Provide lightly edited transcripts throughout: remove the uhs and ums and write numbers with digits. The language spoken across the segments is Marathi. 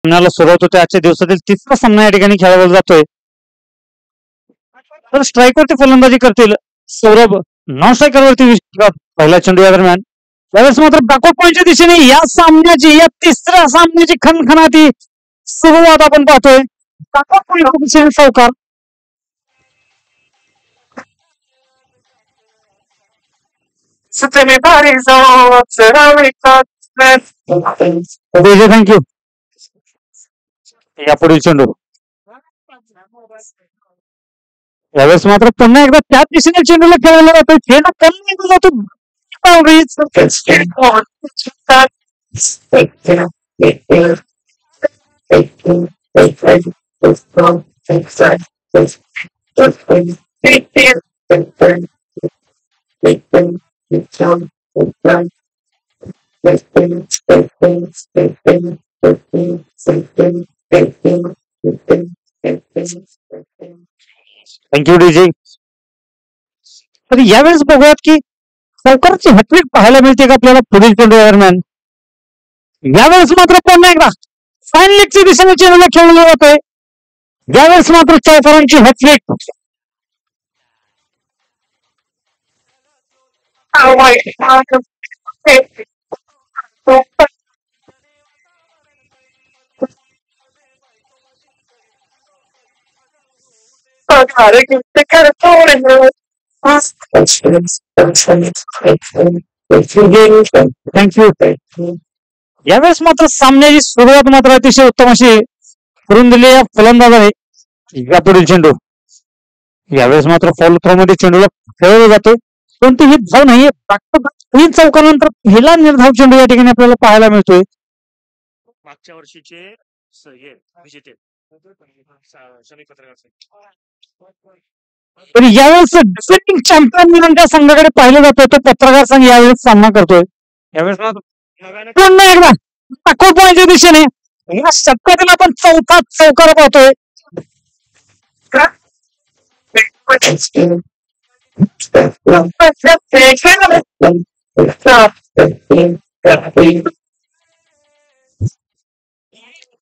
सामन्याला सुरुवात होते. आजच्या दिवसातील तिसरा सामना या ठिकाणी खेळवला जातोय. तर स्ट्राईकवरती फलंदाजी करतील सौरभ. नॉन स्ट्रायकरवरती पहिला चेंडू या दरम्यान. त्यावेळेस मात्र बॅकवर्ड पॉईंटच्या दिशेने या सामन्याची, या तिसऱ्या सामन्याची खणखणाती सुरुवात आपण पाहतोय. बॅकवर्ड पॉईंटच्या दिशेने चौकार. थँक्यू. यापुढील चेंडू. यावेळेस मात्र पुन्हा एकदा त्याच दिशेने चेंडूला खेळवला जातोय. चेंडू कमी जातो. Thank you DJ. तर यावेळेस बघूयात की चौकाराची हॅट्रिक पाहायला मिळते का आपल्याला पुढील चेंडू दरम्यान. यावेळेस मात्र पुन्हा एकदा फाईन लेगच्या दिशेने चेंडूला खेळवलं जातोय. यावेळेस मात्र चौकारांची हॅट्रिक. थँक्यू. यावेळेस मात्र सामन्याची सुरुवात मात्र अतिशय उत्तम अशी करून दिली या फलंदाजाने. यापुढील चेंडू. यावेळेस मात्र फॉल थ्रो मध्ये चेंडूला खेळवला जातोय. कोणतीही धाव नाहीये. तीन चौकानंतर पहिला निर्धाव चेंडू या ठिकाणी आपल्याला पाहायला मिळतोय. मागच्या वर्षीचे विजेते तर यावेळेस डिफेंडिंग चॅम्पियन म्हणून त्या संघाकडे पाहिलं जातोय. तो पत्रकार संघ यावेळेस सामना करतोय. यावेळेस पुन्हा एकदा बॅकवर्ड पॉईंटच्या दिशेने या षटकातील आपण चौथा चौकार पाहतोय.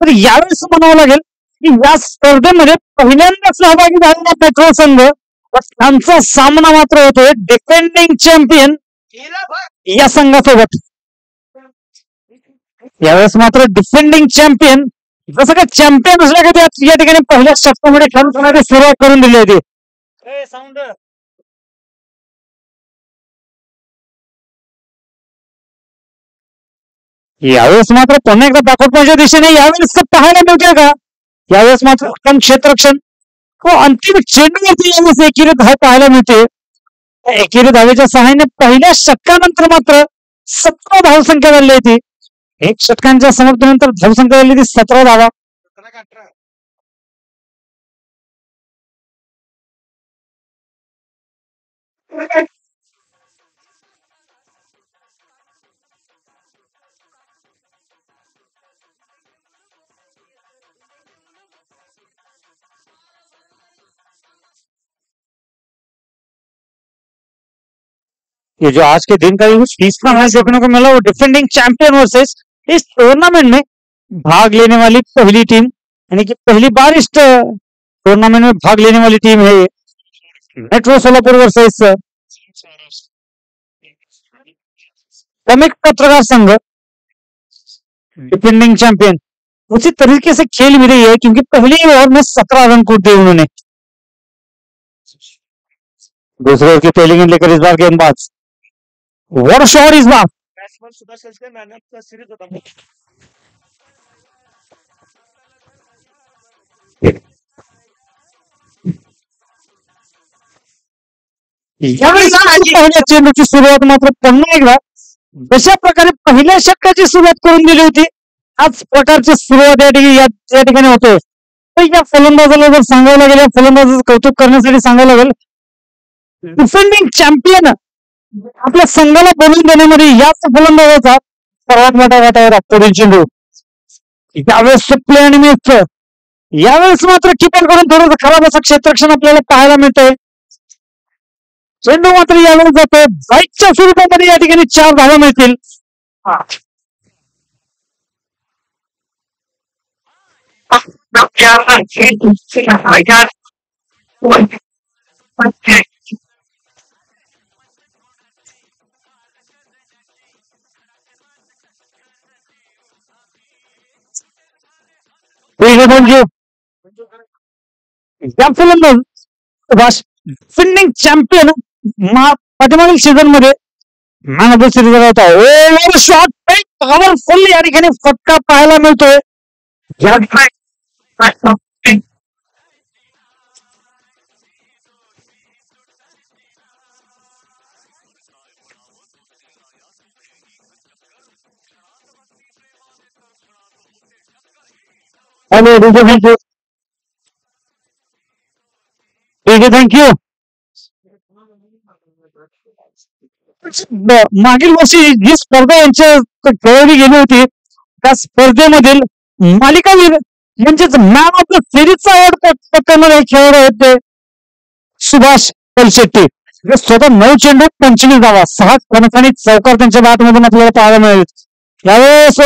तर यावेळेस म्हणावं लागेल की या स्पर्धेमध्ये पहिल्यांदा सहभागी झालेला पेट्रोल संघ त्यांचा सामना मात्र होतोय डिफेंडिंग चॅम्पियन या संघासोबत. यावेळेस मात्र डिफेंडिंग चॅम्पियन जसं का चॅम्पियन असल्या का या ठिकाणी पहिल्या षटकामध्ये खेळून सुरुवात करून दिली होती. यावेळेस मात्र पुन्हा एकदा बॅकवर्ड पॉईंटच्या दिशेने यावेळेस पाहायला मिळते का. यावेळेस मात्र उत्तम क्षेत्ररक्षण व अंतिम चेंडूवरती यावेळेस एकेरी धाव पाहायला मिळते. एकेरी धावेच्या सहाय्याने पहिल्या षटकानंतर मात्र 17 धावसंख्या झाली होती. एक षटकांच्या समाप्तीनंतर धावसंख्या झाली ती 17 धावा. ये जो आज के दिन का तीसरा मैच देखने को मिला वो डिफेंडिंग चैंपियन वर्सेस इस टूर्नामेंट में भाग लेने वाली पहली टीम, यानी कि पहली बार इस टूर्नामेंट में भाग लेने वाली टीम है मेट्रो सोलापुर वर्सेस कमिक पत्रकार संघ डिफेंडिंग चैंपियन. उसी तरीके से खेल भी रही है क्योंकि पहली ओवर में 17 रन कूद दिए उन्होंने. दूसरे ओवर की पहली गेंद लेकर इस बार गेंदबाज. What a shot is that? पहिल्या चेंडूची सुरुवात मात्र पुन्हा एकदा जशा प्रकारे पहिल्या षटकाची सुरुवात करून दिली होती आज प्रकारची सुरुवात या ठिकाणी होते. तर या फलंदाजाला जर सांगावं लागेल, या फलंदाजाचं कौतुक करण्यासाठी सांगावं लागेल, डिफेंडिंग चॅम्पियन आपल्या संघाला बनवून देण्यामध्ये याच फलंदाजाचा सर्वात मोठा वाटा आहे. पुढील चेंडू. यावेळेस सुप्ले आणि मिस. यावेळेस मात्र किपर करून थोडंसं खराब असं क्षेत्ररक्षण आपल्याला पाहायला मिळतंय. चेंडू मात्र यावेळेस जातोय. बाईकच्या स्वरूपामध्ये या ठिकाणी 4 धावा मिळतील. थँक्यू. या फलंदाज सुभाष फिल्डिंग चॅम्पियन पाठीमागील सीझन मध्ये मॅन ऑफ द सिरीज होता. ओव्हर शॉट पॉवरफुल या ठिकाणी फटका पाहायला मिळतोय. आणि थँक्यू. थँक्यू. मागील वर्षी जी स्पर्धा यांच्या खेळवली गेली होती त्या स्पर्धेमधील मालिकावीर म्हणजेच मॅन ऑफ द सिरीजचा अवॉर्ड पटकवणारे खेळाडू होते सुभाष पलशेट्टी. स्वतः 9 चेंडू 25 धावा 6 कणखणी चौकार त्यांच्या बॅटमधून आपल्याला पाहायला मिळेल. यावेळेस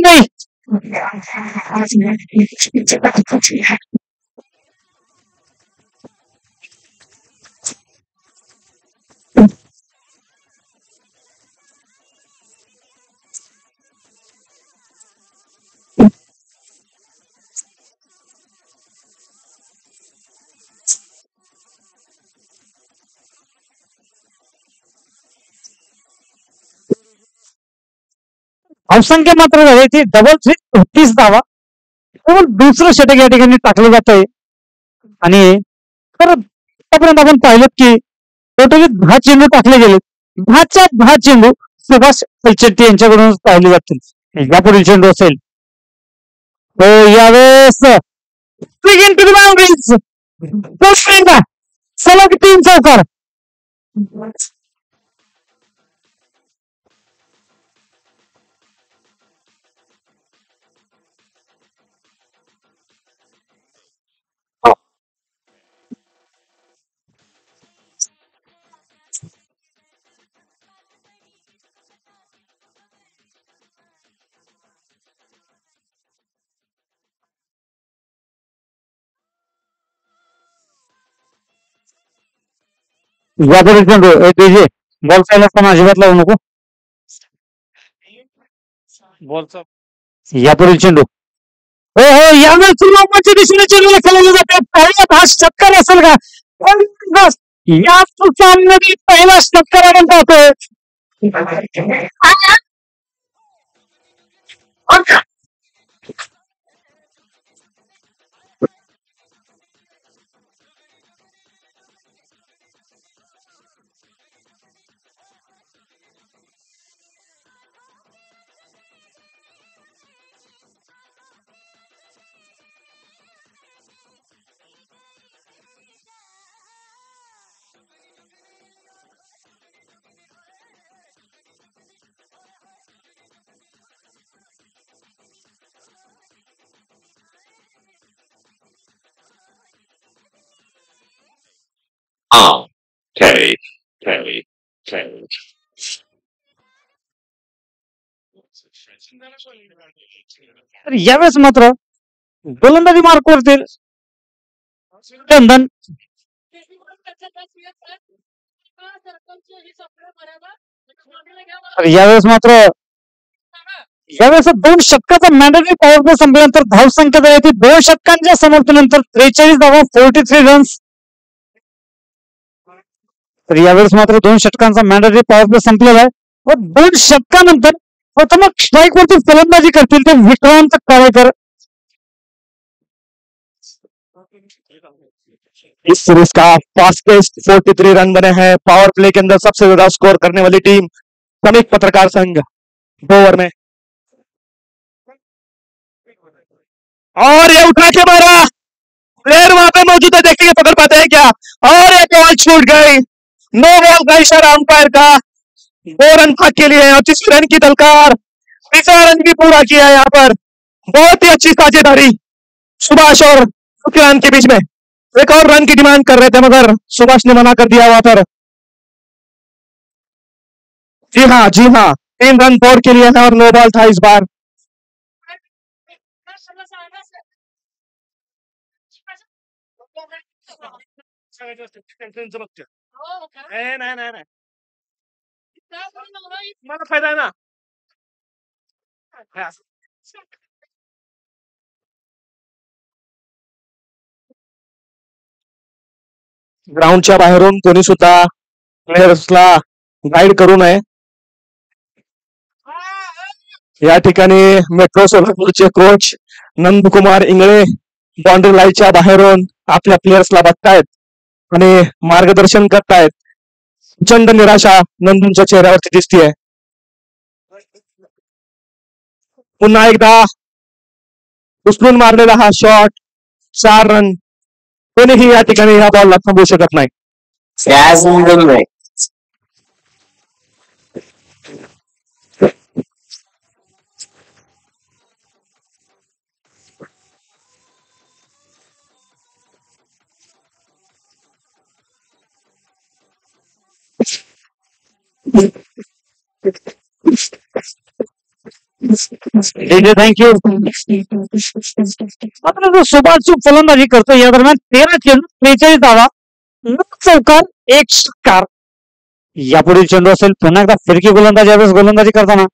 नाही. धावसंख्या मात्र झाली ती डबल 30 धावा. केवळ दुसरं षटक या ठिकाणी टाकलं जात आहे. आणि तर आतापर्यंत आपण पाहिलं की टोटली 10 चेंडू टाकले गेले. 10 चेंडू सुभाष पलशेट्टी यांच्याकडून पाहिले जातील. यापुढील चेंडू असेल तो यावेळेस सलग 3 चौकार. यापुढील चेंडू डीजे बॉल चालू असताना अजिबात लावू नको. बॉलचा यापुढील चेंडू हो हो यावेळेस रोमांच्या दिशेने चेंडूला खेळले जाते. पहिला हा षटकार असेल का? या सामन्यातील पहिला षटकार आपण पाहतोय. Okay. Okay. Okay. तर यावेळेस मात्र गोलंदाजी मार्क करतील चंदन. यावेळेस मात्र यावेळेस 2 षटकाचा मॅन्डेटरी पॉवर प्ले संपल्यानंतर धावसंख्या झाली ती 2 षटकांच्या समाप्तीनंतर 43 धावा 43 रन्स. तर यावेळेस मात्र 2 षटकांचा मॅन्डेटरी पॉवर प्ले संपलेला आहे व 2 षटकानंतर प्रथम स्ट्राईक वरती फलंदाजी करतील ते विक्रांत काळेकर. इस सीरीज का फास्टेस्ट 43 रन बने हैं. पावर प्ले के अंदर सबसे ज्यादा स्कोर करने वाली टीम श्रमिक पत्रकार संघ 2 ओवर में. और ये उठा के मारा. प्लेयर वहां पे मौजूद है, देखते पकड़ पाते हैं क्या. और एक बॉल छूट गई. नो बॉल का इशारा अंपायर का. 2 रन भाग के लिए और 30 रन की दलकार. 30 रन भी पूरा किया यहाँ पर. बहुत ही अच्छी साझेदारी सुभाष और विक्रांत के बीच में. एक और रन की डिमांड कर रहे थे मगर सुभाष ने मना कर दिया वहां पर. जी हाँ 3 रन 4 के लिए है और नो बॉल था इस बार. सांगायचं असतं त्यांचं बघतं. नाही नाही नाही नाही मला फायदा आहे ना. काय असं? ग्राउंडच्या बाहेरून कोणी सुद्धा प्लेयर्सला गाईड करू नये. या ठिकाणी मेट्रो सोलापूरचे कोच नंदकुमार इंगळे बाउंड्री लाईनच्या बाहेरून आपल्या प्लेयर्सला बघतायत आणि मार्गदर्शन करतायत. प्रचंड निराशा नंदूंच्या चेहऱ्यावरती दिसतीये. पुन्हा एकदा उचलून मारलेला हा शॉट, 4 रन. कोणीही या ठिकाणी या बॉलला थांबवू शकत नाही. थँक्यू. मात्र जो सुभाष फलंदाजी करतो या दरम्यान 13 चेंडू 43 धावा, 9 चौकार, 1 षटकार. यापुढील चेंडू असेल पुन्हा एकदा फिरकी गोलंदाज यावेळेस गोलंदाजी करताना.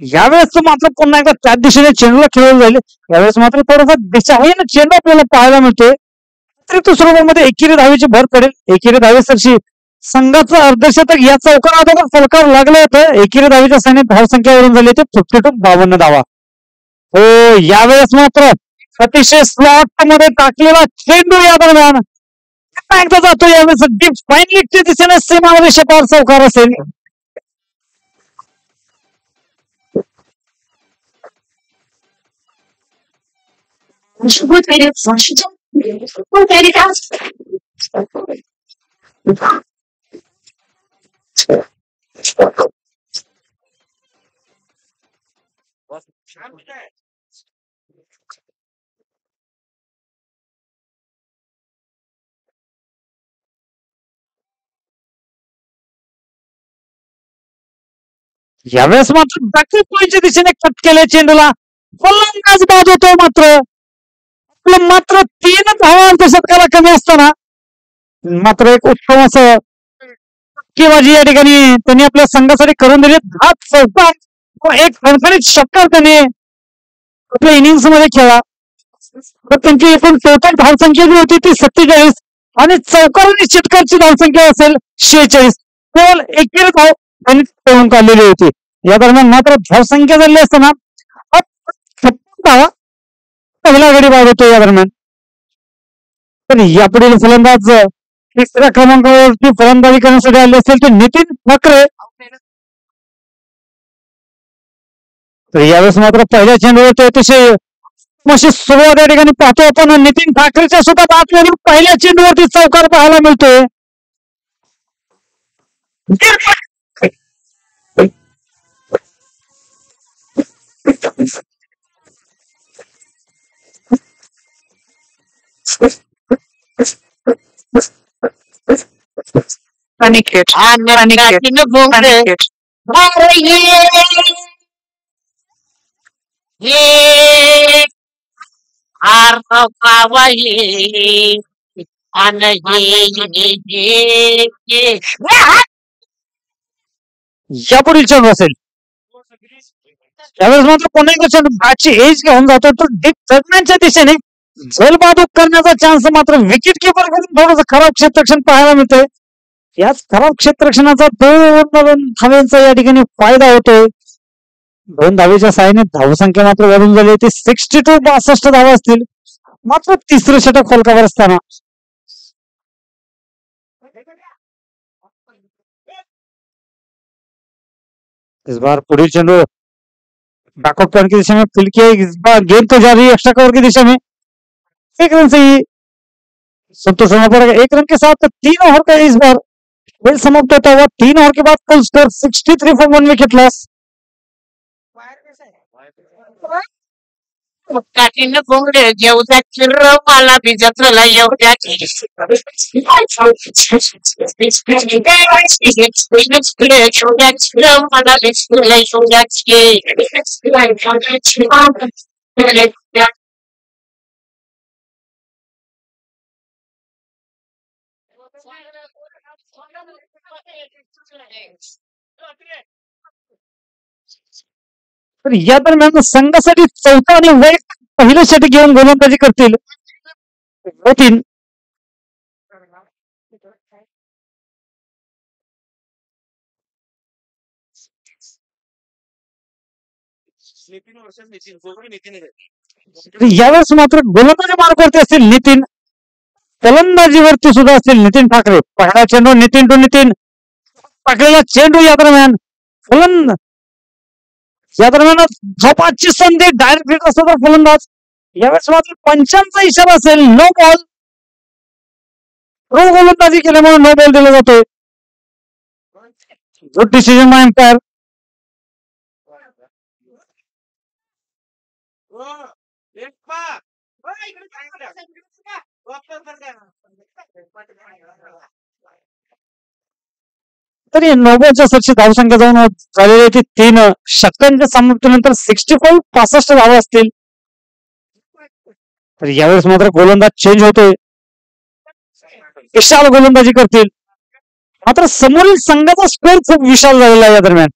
यावेळेस मात्र पुन्हा एकदा त्याच दिशेने चेंडूला खेळवलं जाईल. यावेळेस मात्र थोडासा दिशाहीन चेंडू आपल्याला पाहायला मिळतोय. अतिरिक्त स्वरूपामध्ये एकेरी धावेची भर पडेल. एकेरी धावेसरशी संघाचं अर्धशतक या चौकारावर फलकावर लागलं होतं. एकेरी धावेच्या स्थानी धावसंख्यावरून झाली होती 52 धावा. हो, यावेळेस मात्र अतिशय स्लॉट मध्ये टाकलेला चेंडू या दरम्यान एकदा जातो. यावेळेस डीप फाईन लीगच्या दिशेने सीमामध्ये शेपार चौकार असेल. यावेळेस मात्र बॅकअप पॉईंटच्या दिशेने कट केले चेंडूला. फलंदाज बाद होतो. मात्र 3 धावा अर्धशतकाला कमी असताना मात्र एक उत्तम असं टक्केबाजी या ठिकाणी त्यांनी आपल्या संघासाठी करून दिली. 10 चौकार व 1 खणखणीत षटकार त्यांनी आपल्या इनिंग्स मध्ये खेळला. तर त्यांची एकूण टोटल धावसंख्या जी होती ती 47 आणि चौकार आणि षटकारची धावसंख्या असेल 46. केवळ एकेरी धाव त्यांनी तोडून काढलेली होती. या दरम्यान मात्र धावसंख्या झाली असताना 56 धावा पहिला गडी बाद होतो या दरम्यान. पण यापुढील फलंदाज 3ऱ्या क्रमांकावरती फलंदाजी करण्यासाठी आले असतील ते नितीन ठाकरे. तर यावेळेस मात्र पहिल्या चेंडूवरती अतिशय अशी सुरुवात या ठिकाणी पाहतो आपण. नितीन ठाकरेच्या सुद्धा बातम्या पहिल्या चेंडूवरती चौकार पाहायला मिळतोय. Panicket. यापुढील चेंडू असेल. त्यावेळेस मात्र पुन्हा एकदा चेंडू बॅटची एज घेऊन जातो. तो डीप जगण्याच्या दिशेने झेलबाधूक करण्याचा चान्स मात्र विकेट किपर कडून थोडंसं खराब क्षेत्ररक्षण पाहायला मिळतंय. याच खराब क्षेत्ररक्षणाचा 2 धाव्यांचा या ठिकाणी फायदा होतोय. 2 धावेच्या साहाय्याने धावसंख्या मात्र वाढून झाली होती. 62 धावा असतील. मात्र 3रं षटक फलकावर असताना इस बार पुढील चेंडू बैकआउट टर्न की दिशा में फील्ड किया. इस बार गेंद तो जा रही है एक्स्ट्रा कवर की दिशा में. 1 रन से ही संतोष होना पड़ेगा. 1 रन के साथ 3 ओवर का इस बार खेल समाप्त होता हुआ. 3 ओवर के बाद कुल स्कोर 63 फॉर 1 विकेट लॉस. काठीनं कोंबडे घेऊ द्या चिर मला बिजतला येऊ द्या मला तर या दरम्यान संघासाठी चौथा आणि वैयक्तिक पहिलं षटक घेऊन गोलंदाजी करतील नितीन. नितीन वर्षात नितीन दोघं नितीन आहे. तर यावेळेस मात्र गोलंदाजी मार्गावरती असतील नितीन, फलंदाजीवरती सुद्धा असतील नितीन ठाकरे. पहिला चेंडू नितीन टू नितीन, टाकलेला चेंडू या दरम्यान या दरम्यान झोपाची संधी डायरेक्ट हिट असतो तर फलंदाज. यावेळेस मात्र पंचांचा इशारा असेल, नो बॉल. रो गोलंदाजी केल्यामुळे नो बॉल दिला जातोय. Good decision by umpire. एक पा इकडे तरी नोबलच्या सरची धावसंख्या जाऊन झालेली ती 3 षटकांच्या समाप्तीनंतर 65 धावा असतील. तर यावेळेस मात्र गोलंदाज चेंज होतोय, विशाल गोलंदाजी करतील. मात्र समोरील संघाचा स्कोर खूप विशाल झालेला आहे या दरम्यान.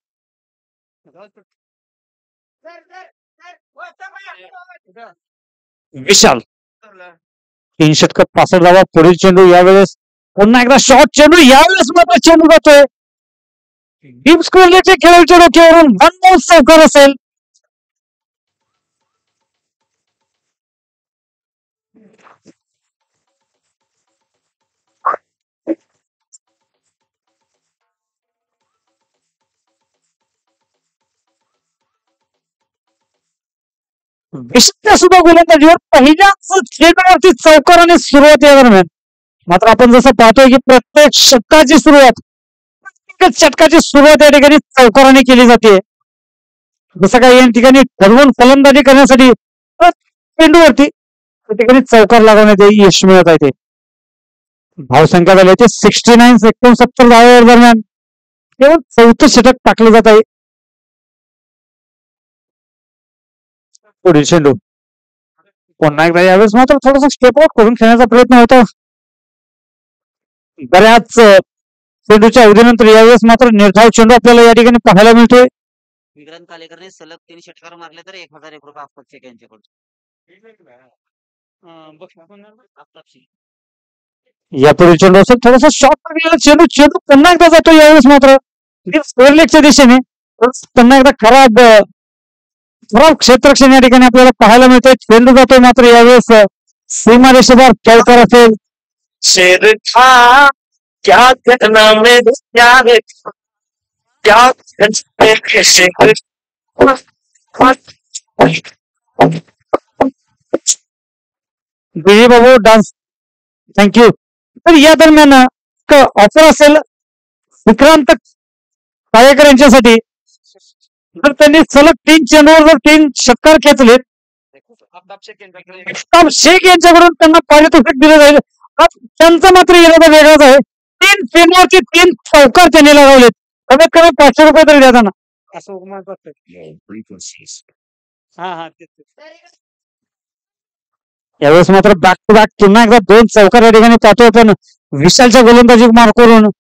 विशाल 3 षटक 65 धावा. पुढील चेंडू यावेळेस पुन्हा एकदा शॉर्ट चेंडू, यावेळेस मात्र चेंडू जातोय डीप स्कोरलेच्या खेळाडूच्या डोक्यावरून. 1 बॉल चौकार असेल. विशालच्या सुद्धा गोलंदाजीवर पहिल्याच चेंडूवरती चौकाराने सुरुवात या दरम्यान. मात्र आपण जसं पाहतोय की प्रत्येक षटकाची सुरुवात या ठिकाणी चौकाराने केली जाते. जसं काही या ठिकाणी ठरवून फलंदाजी करण्यासाठी चेंडूवरती त्या ठिकाणी चौकार लागवण्यात यश मिळत आहे. ते धावसंख्या झाली ते 69. 69 धावांवर दरम्यान केवळ 4थं षटक टाकलं जात आहे. पुढील चेंडू पुन्हा एकदा, यावेळेस मात्र थोडासा स्टेप आउट करून खेळण्याचा प्रयत्न होता. बऱ्याच चेंडूच्या अवधीनंतर यावेळेस मात्र निर्धाव चेंडू आपल्याला या ठिकाणी पाहायला मिळतोय. विक्रांत कालेकरने सलग 3 षटकार मारले तर 1001 रुपये अपेक्षित यांच्याकडून. यापुढील चेंडू असेल थोडासा शॉर्ट टाकलेला चेंडू. चेंडू पुन्हा एकदा जातो यावेळेस मात्र स्क्वेअरलेगच्या दिशेने. पुन्हा एकदा खराब क्षेत्ररक्षण या ठिकाणी आपल्याला पाहायला मिळतंय. चेंडू जातोय मात्र यावेळेस सीमा रेषेवर चौकार असेल. शेर था क्या घटना में क्या विजय बाबू डान्स, थँक्यू. तर या दरम्यान ऑफर असेल विक्रांत काळेकर यांच्यासाठी. जर त्यांनी सलग 3 चेंडूवर जर 3 षटकार खेचले, अफ्ताब शेख यांच्याकडून त्यांना पारितोषिक दिलं जाईल. त्यांचा मात्र इरादा वेगळाच आहे. 3 चेंडूवरती 3 चौकार त्यांनी लगावलेत. कमीत कमी 500 रुपये तरी द्या त्यांना. यावेळेस मात्र बॅक टू बॅक पुन्हा एकदा 2 चौकार या ठिकाणी पाहतोय. पण विशालच्या गोलंदाजी मार करून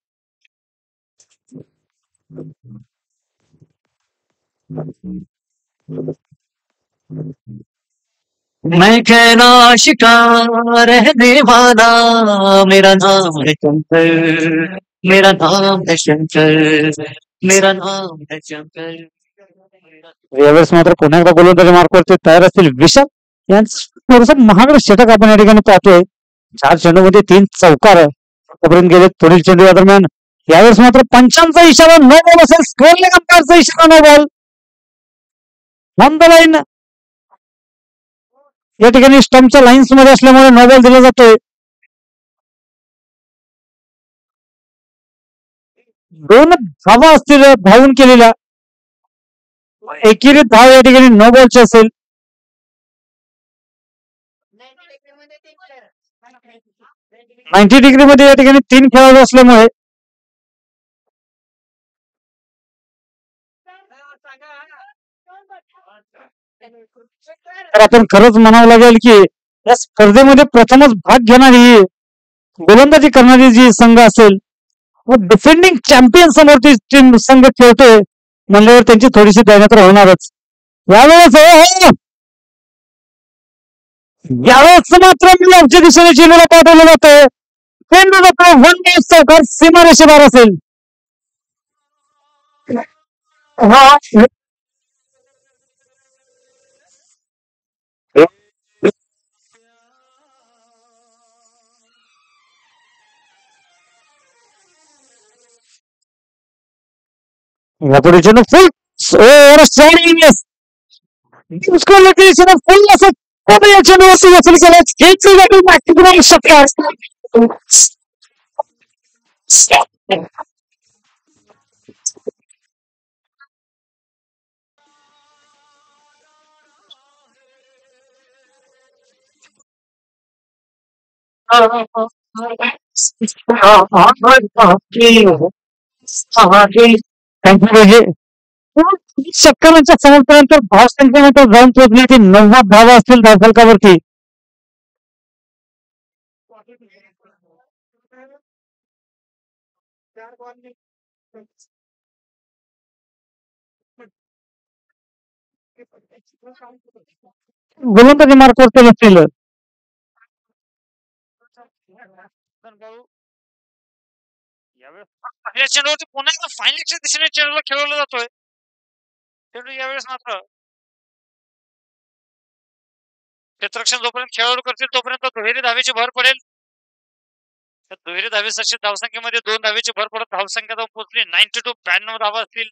मैं कहना शिकार है दीवाना, मेरा नाम है शंकर, मेरा नाम है शंकर, मेरा नाम है शंकर. यावेळेस मात्र पुन्हा एकदा गोलंदाजी मार्कवरती तयार असतील विशाल यांचं थोडंसं महागडं षटक आपण या ठिकाणी पाहतोय. 4 चेंडूमध्ये 3 चौकार पर्यंत गेले. पुढील चेंडू या दरम्यान यावेळेस मात्र पंचांचा इशारा, नो बॉल असेल. स्क्वेअरलेग अंपायरचा इशारा, no ball. On the line या ठिकाणी स्टंपच्या लाईन्स मध्ये असल्यामुळे नो बॉल दिला जातोय. 2 धावा असतील धावून केलेल्या. एकेरी धाव या ठिकाणी नो बॉलची असेल. 90 डिग्री मध्ये या ठिकाणी 3 खेळाडू असल्यामुळे तर आपण खरंच म्हणावं लागेल की या स्पर्धेमध्ये प्रथमच भाग घेणारी गोलंदाजी करणारी जी संघ असेल डिफेंडिंग चॅम्पियन समोर ती टीम संघ खेळतोय म्हणल्यावर त्यांची थोडीशी दयनीय तर होणारच. यावेळेस यावेळेस मात्र मी आमच्या दिशेने चेंडूला पाठवलं जातोय. चेंडू जातो वन डे चौकार सीमारेषेबाहेर असेल. हा यापुढे चेंडू फुल फुल असं या चेंडूवरती वसूल केलं शकतात. षटकारांच्या समर्थनानंतर धावसंख्येनंतर जाऊन पोहोचली ती 90 धावा असतील धावफलकावरती. गोलंदाजी मार्कवरती नसतील. पहिल्या चेंडूवरती पुन्हा एकदा फायनलच्या दिशेने चेंडूला खेळवला जातोय. चेंडू यावेळेस मात्र क्षेत्ररक्षण जोपर्यंत खेळाडू करतील तोपर्यंत दुहेरी धावेची भर पडेल. त्या दुहेरी धावेसाठी धावसंख्येमध्ये 2 धावेची भर पडत धावसंख्या जाऊन पोहोचली 92 धावा असतील.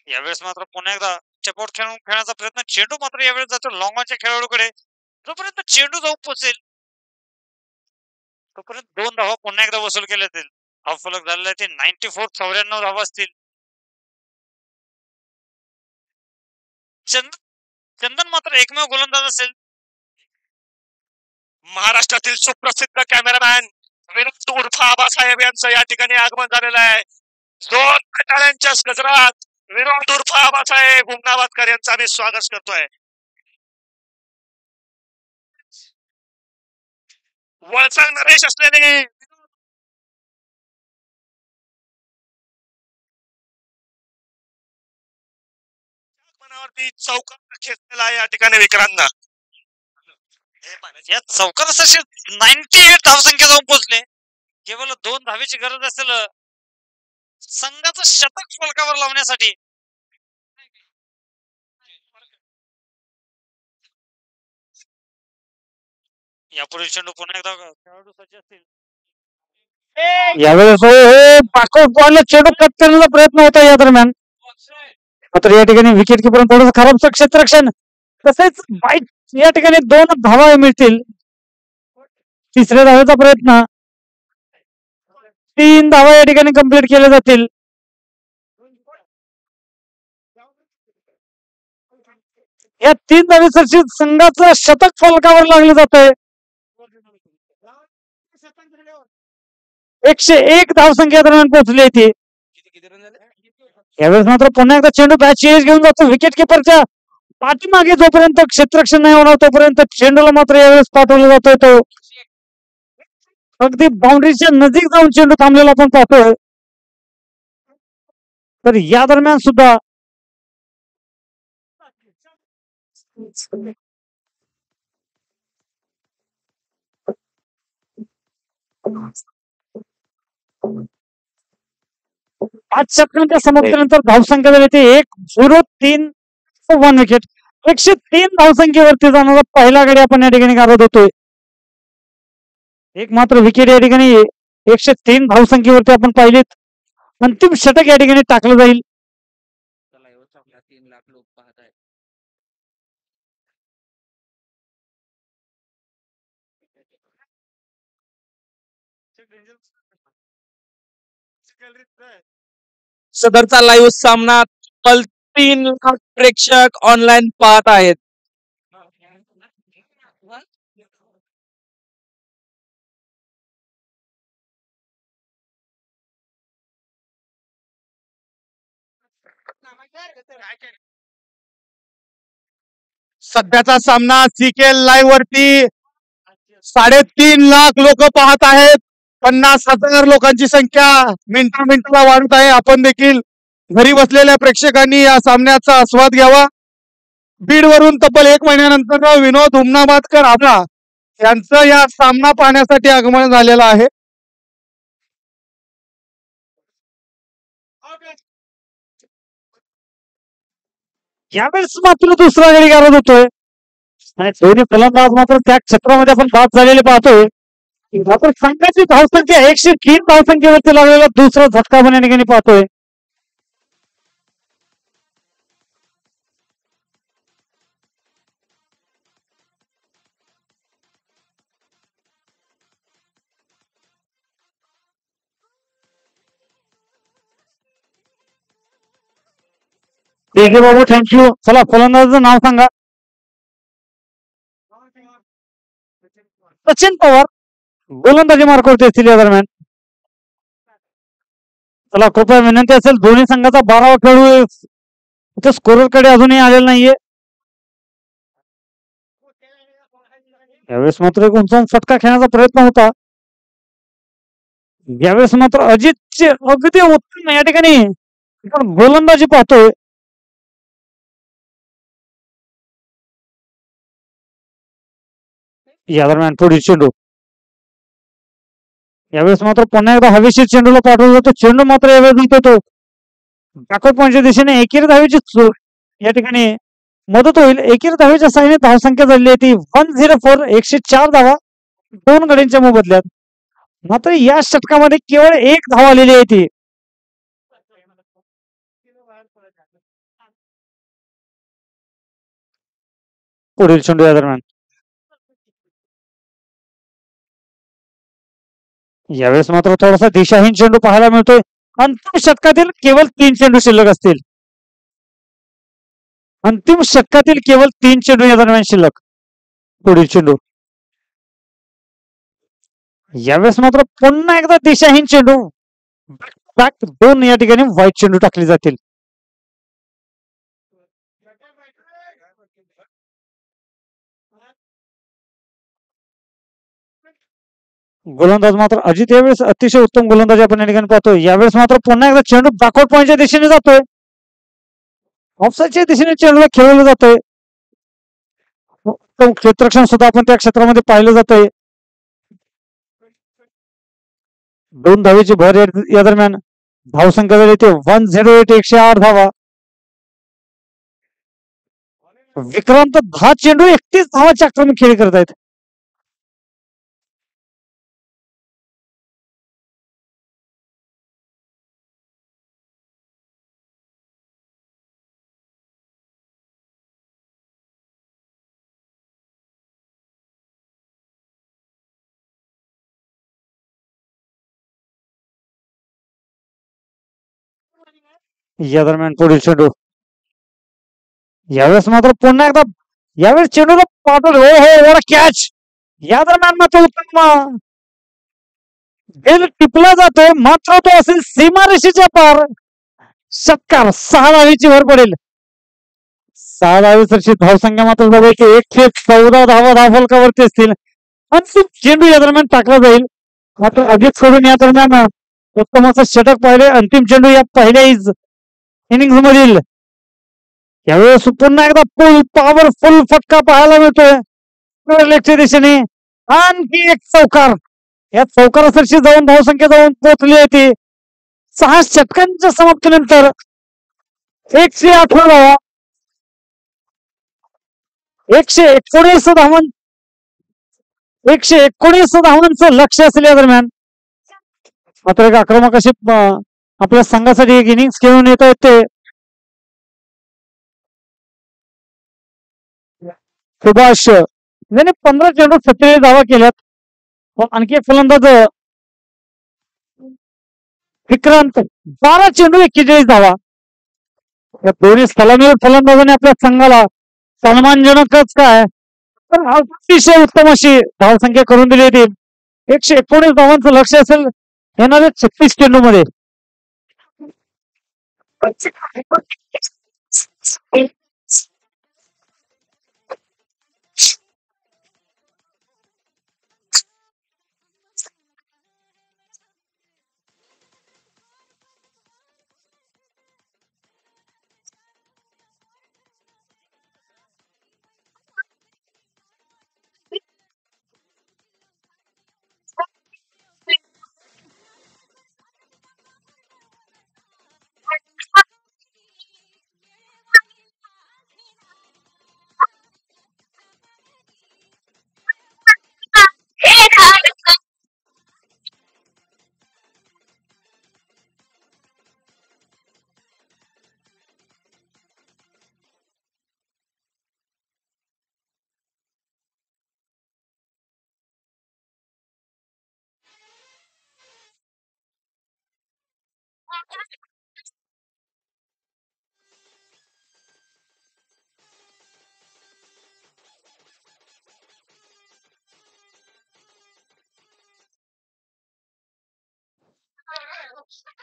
यावेळेस मात्र पुन्हा एकदा चेपआउट खेळण्याचा प्रयत्न. चेंडू मात्र यावेळेस जातो लॉंग ऑनच्या खेळाडूकडे. जोपर्यंत चेंडू जाऊन पोहोचेल तोपर्यंत 2 धावा पुन्हा एकदा वसूल केल्या जातील. धावफलक झालेला आहे ते 94 धावा असतील. चंदन मात्र एकमेव गोलंदाज असेल. महाराष्ट्रातील सुप्रसिद्ध कॅमेरामॅन विनोद उर्फ आबासाहेब यांचं या ठिकाणी आगमन झालेलं आहे. 2 खटाळ्यांच्या गजरात विनोद उर्फ आबासाहेब उमनाबादकर यांचं आम्ही स्वागत करतोय. वळचांग नरेश असलेले मनावरती चौकार खेचलेला आहे या ठिकाणी विक्रांतनं. या चौकारासाठी 98 धावसंख्या जाऊन पोहोचले. केवळ 2 धावेची गरज असेल संघाचं शतक फलकावर लावण्यासाठी. यापुढे चेंडू पुन्हा एकदा खेळाडू सज्ज असतील. यावेळेस चेंडू कट करण्याचा प्रयत्न होता या दरम्यान. मात्र या ठिकाणी विकेट किपर थोडंसं खराब क्षेत्ररक्षण. तसेच बाईट या ठिकाणी 2 धावा मिळतील. तिसऱ्या धावेचा प्रयत्न. 3 धावा या ठिकाणी कंप्लीट केल्या जातील. या 3 धावेसाठी संघाचं शतक फलकावर लागलं जात आहे. 101 धावसंख्या दरम्यान पोहोचली ती. यावेळेस मात्र पुन्हा एकदा चेंडू बॅच घेऊन जातो विकेट किपरच्या पाठीमागे. जोपर्यंत क्षेत्ररक्षण नाही होणार तोपर्यंत चेंडूला मात्र यावेळेस पाठवला जातोय. तो अगदी बाउंड्रीच्या नजीक जाऊन चेंडू थांबलेला आपण पाहतोय. तर या दरम्यान सुद्धा पाच षटकांच्या समाप्तीनंतर धावसंख्या झाली ती 1-0-3 1 विकेट. 103 धावसंख्येवरती जाणारा पहिला गडी आपण या ठिकाणी गारद होतोय. एक मात्र विकेट या ठिकाणी 103 धावसंख्येवरती आपण पाहिलेत. अंतिम षटक या ठिकाणी टाकलं जाईल. 3 लाख लोक पाहत आहेत. सदरचा लाईव्ह सामना 3 लाख प्रेक्षक ऑनलाईन पाहत आहेत. सध्याचा सामना सीके लाईव्ह वरती 3.5 लाख लोक पाहत आहेत. 50,000 लोकांची संख्या मिनिटाला वाढत आहे. आपण देखील घरी बसलेल्या प्रेक्षकांनी या सामन्याचा आस्वाद घ्यावा. बीड वरून तब्बल 1 महिन्यानंतर विनोद हुमनाबादकर आपला यांचं या सामना पाहण्यासाठी आगमन झालेलं आहे. यावेळेस मात्र दुसरा गडी गारद होतोय आणि दोन्ही फलंदाज मात्र त्या क्षेत्रामध्ये आपण बाद झालेले पाहतोय. मात्र संघाची धावसंख्या 103 धावसंख्येवरती लागलेला दुसरा झटका पण या ठिकाणी पाहतोय. ठीक आहे बाबू, थँक्यू. चला फलंदाजाचं नाव सांगा. सचिन पवार गोलंदाजी मार्कवरती असतील या दरम्यान. चला कृपया विनंती असेल, दोन्ही संघाचा 12वा खेळू इथे स्कोरर कडे अजूनही आलेला नाहीये. यावेळेस मात्र एक उंचावून फटका खेळण्याचा प्रयत्न होता. यावेळेस मात्र अजितचे अगदी उत्तम या ठिकाणी गोलंदाजी पाहतोय. या दरम्यान पुढील चेंडू. यावेळेस मात्र पुन्हा एकदा हवेशीर चेंडूला पाठवला जातो. चेंडू मात्र यावेळेस जातो तो बॅकवर्ड पॉईंटच्या दिशेने. एकेरी धावेची या ठिकाणी मदत होईल. एकेरी धावेच्या साहाय्याने धावसंख्या झाली आहे ती 104. 104 धावा 2 गड्यांच्या मोबदल्यात. मात्र या षटकामध्ये केवळ 1 धाव आलेली आहे ती. पुढील चेंडू या दरम्यान. यावेळेस मात्र थोडासा दिशाहीन चेंडू पाहायला मिळतोय. अंतिम षटकातील केवळ 3 चेंडू शिल्लक असतील. अंतिम षटकातील केवळ 3 चेंडू या दरम्यान शिल्लक. पुढील चेंडू. यावेळेस मात्र पुन्हा एकदा दिशाहीन चेंडू. 2 या ठिकाणी वाईट चेंडू टाकले जातील. गोलंदाज मात्र अजित यावेळेस अतिशय उत्तम गोलंदाजी आपण या ठिकाणी पाहतोय. यावेळेस मात्र पुन्हा एकदा चेंडू बॅकवर्ड पॉईंटच्या दिशेने जातोय. ऑफसाईडच्या दिशेने चेंडूला खेळवलं जातोय. क्षेत्ररक्षण सुद्धा आपण त्या क्षेत्रामध्ये पाहिलं जातंय. 2 धावेची भर या दरम्यान. धावसंख्या झाली ते 108. 108 धावा. विक्रांत 10 चेंडू 31 धावाची आक्रमक खेळी करत आहेत. या दरम्यान पुढील चेंडू. यावेळेस मात्र पुन्हा एकदा यावेळेस चेंडूला पाठवलं. हो हो कॅच. या दरम्यान मात्र उत्तम बेल टिपला जातोय. मात्र तो असेल सीमारेषेच्या पार. षटकार. 6 धावेची भर पडेल. 6 धावेची धावसंख्या मात्र जवळ 114 धावा धावफलकावरती असतील. अंतिम चेंडू या दरम्यान टाकला जाईल. मात्र अजित सोडून या दरम्यान उत्तम असं षटक पाहिले. अंतिम चेंडू या पहिल्या इनिंग्स मधील. यावेळेस पुन्हा एकदा पॉवरफुल फटका पाहायला मिळतोय लेगच्या दिशेने. आणखी एक चौकार. या चौकारासरशी जाऊन धावसंख्या जाऊन पोहोचली होती. 6 षटकांच्या समाप्तीनंतर 118 धावा. 119 धावन. 119 धावांचं लक्ष असेल या दरम्यान. मात्र एक आक्रमक अशी आपल्या संघासाठी एक इनिंग्स खेळून येत आहेत ते सुभाष. याने 15 चेंडू 47 धावा केल्यात. आणखी एक फलंदाज विक्रांत 12 चेंडू 41 धावा. या दोन्ही सलामीवर फलंदाजाने आपल्या संघाला सन्मानजनकच काय तर अतिशय उत्तम अशी धावसंख्या करून दिली होती. 119 धावांचं लक्ष असेल येणाऱ्या 36 चेंडू मध्ये.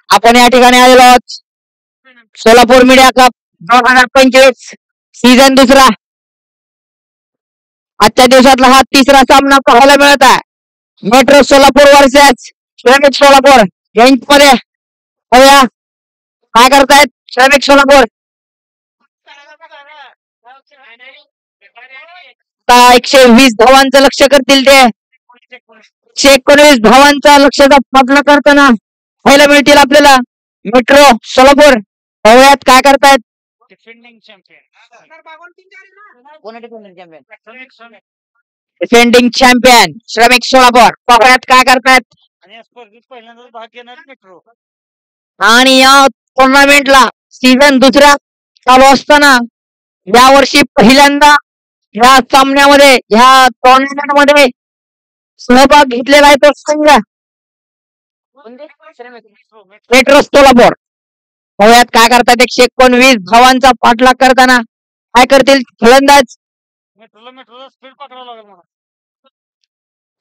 आपण या ठिकाणी आलेलो आहोत सोलापूर मीडिया कप 2025 सीझन दुसरा. आजच्या दिवसातला हा तिसरा सामना पाहायला मिळत आहे. मेट्रो सोलापूर वर्सेस श्रमिक सोलापूर यांच्यामध्ये. बघूया काय करतायत श्रमिक सोलापूर. आता 120 धावांचं लक्ष करतील ते. 119 धावांचा लक्षाचा पाठला करताना पाहायला मिळतील आपल्याला मेट्रो सोलापूर. बघूयात काय करतायत. डिफेंडिंग चॅम्पियन डिफेंडिंग चॅम्पियन श्रमिक सोलापूर. बघूयात काय करतायत. आणि या स्पर्धेत पहिल्यांदाच भाग घेणार मेट्रो. आणि या टुर्नामेंटला सीझन दुसरा चालू असताना यावर्षी पहिल्यांदा ह्या सामन्यामध्ये ह्या टुर्नामेंट मध्ये सहभाग घेतलेला आहे तो संघ मेट्रो सोलापूर. बघूयात काय करतात. 119 धावांचा पाठलाग करताना काय करतील फलंदाज. मेट्रोला स्पीड पकडावं लागेल मला.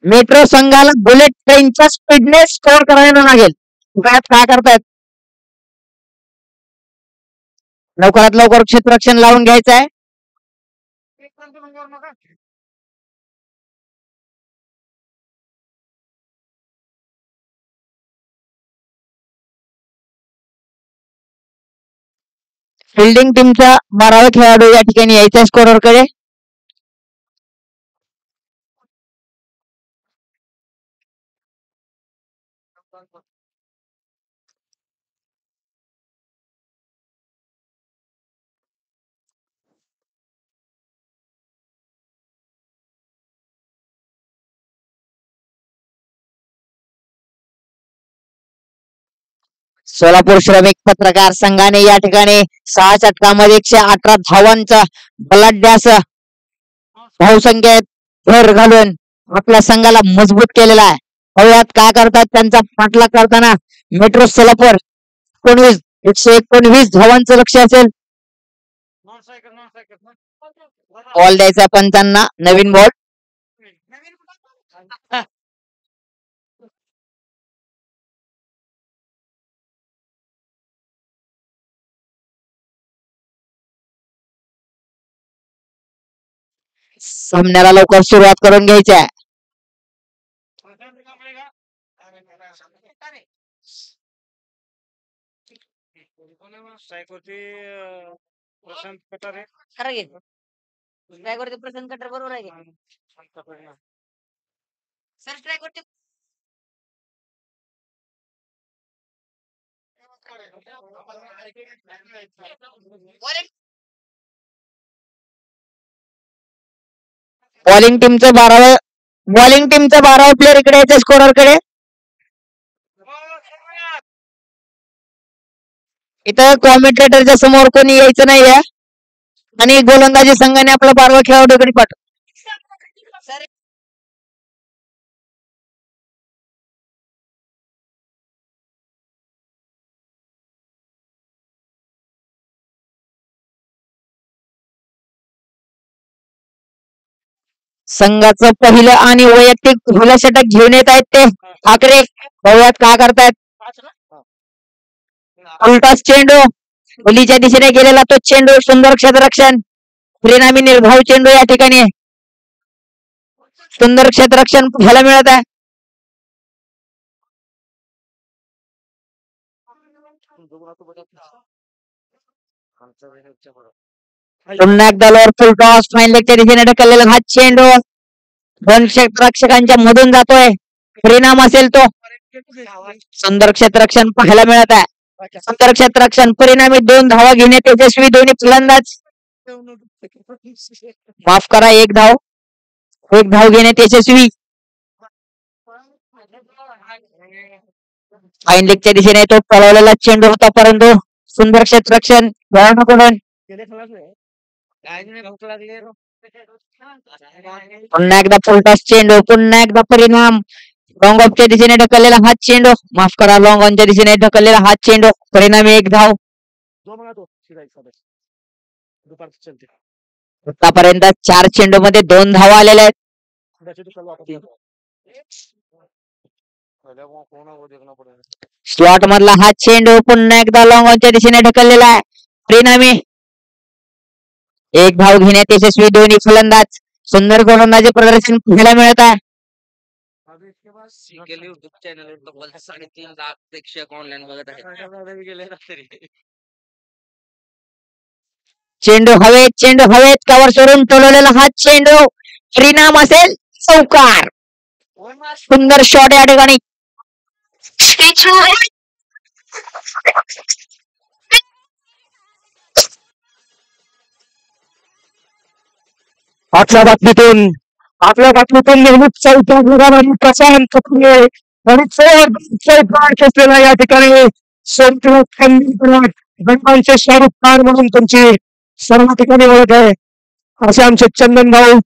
मेट्रो संघाला बुलेट ट्रेनच्या स्पीडने स्कोर करायला लागेल. बघूयात काय करतायत. लवकरात लवकर क्षेत्ररक्षण लावून घ्यायचं आहे. फिल्डिंग टीमचा 12वा खेळाडू या ठिकाणी यायचा स्कोरर कडे. सोलापूर श्रमिक पत्रकार संघाने या ठिकाणी 6 षटकामध्ये 118 धावांचा बलाढ्यास धावसंख्येत भर घालून आपल्या संघाला मजबूत केलेला आहे. बघूयात काय करतात त्यांचा पाठलाग करताना मेट्रो सोलापूर. 119 धावांचं लक्ष असेल. बॉल द्यायचा पंचांना. नवीन बॉल. सामन्याला लवकर सुरुवात करून घ्यायची आहे. स्ट्राईक वरती प्रशांत कटारे. खरं घे. स्ट्राईक वरती प्रशांत कटारे बरोबर आहे. सर स्ट्राईक वरती बॉलिंग टीमचं 12वा प्लेअर इकडे यायचं स्कोरर कडे. इथं कॉमेंटेटरच्या समोर कोणी यायचं नाहीये आणि गोलंदाजी संघाने आपला 12वा खेळाडू इकडे पाठव. संघाचं पहिलं आणि वैयक्तिक पहिलं षटक घेऊन येत आहेत ते ठाकरे. बघूयात काय करतायत. उलटाच चेंडू मुलीच्या दिशेने गेलेला तो चेंडू. सुंदर क्षेत्ररक्षण. परिणामी निर्धाव चेंडू या ठिकाणी. सुंदर क्षेत्ररक्षण पाहायला मिळत आहे. पुन्हा एकदा लोअर फुल टॉस फाईन लेगच्या दिशेने ढकललेला हा चेंडू 2 क्षेत्ररक्षकांच्या मधून जातोय. परिणाम असेल तो. सुंदर क्षेत्ररक्षण पाहायला मिळत आहे. सुंदर क्षेत्ररक्षण. परिणामी 2 धावा घेण्यात यशस्वी दोन्ही फलंदाज. माफ करा 1 धाव. 1 धाव घेण्यात यशस्वी. फाईन लेगच्या दिशेने तो पळवलेला चेंडू होता परंतु सुंदर क्षेत्ररक्षण कडून. पुन्हा एकदा फुलटॉस चेंडू. पुन्हा एकदा परिणाम. लॉंग ऑफच्या दिशेने ढकललेला हात चेंडू, माफ करा, लॉंग ऑनच्या दिशेने ढकललेला हात चेंडू, परिणामी 1 धाव. आतापर्यंत 4 चेंडू मध्ये 2 धावा आलेल्या आहेत. स्लॉट मधला हा चेंडू पुन्हा एकदा लॉंग ऑनच्या दिशेने ढकललेला आहे. परिणामी 1 धाव घेण्यात यशस्वी दोन्ही फलंदाज. सुंदर गोलंदाजी प्रदर्शन पाहायला मिळत आहे. युट्यूब चॅनल तब्बल 3.5 लाख प्रेक्षक ऑनलाईन बघत आहेत. चेंडू हवेत कव्हर सोडून टोलवलेला हा चेंडू, परिणाम असेल चौकार. सुंदर शॉट या ठिकाणी. आपल्या बातमीतून नेहमीच प्रशांत कपूर आणि खेचलेला या ठिकाणी गणमानचे शाहरुख खान म्हणून तुमची सर्व ठिकाणी ओळख आहे असे आमचे चंदन भाऊ.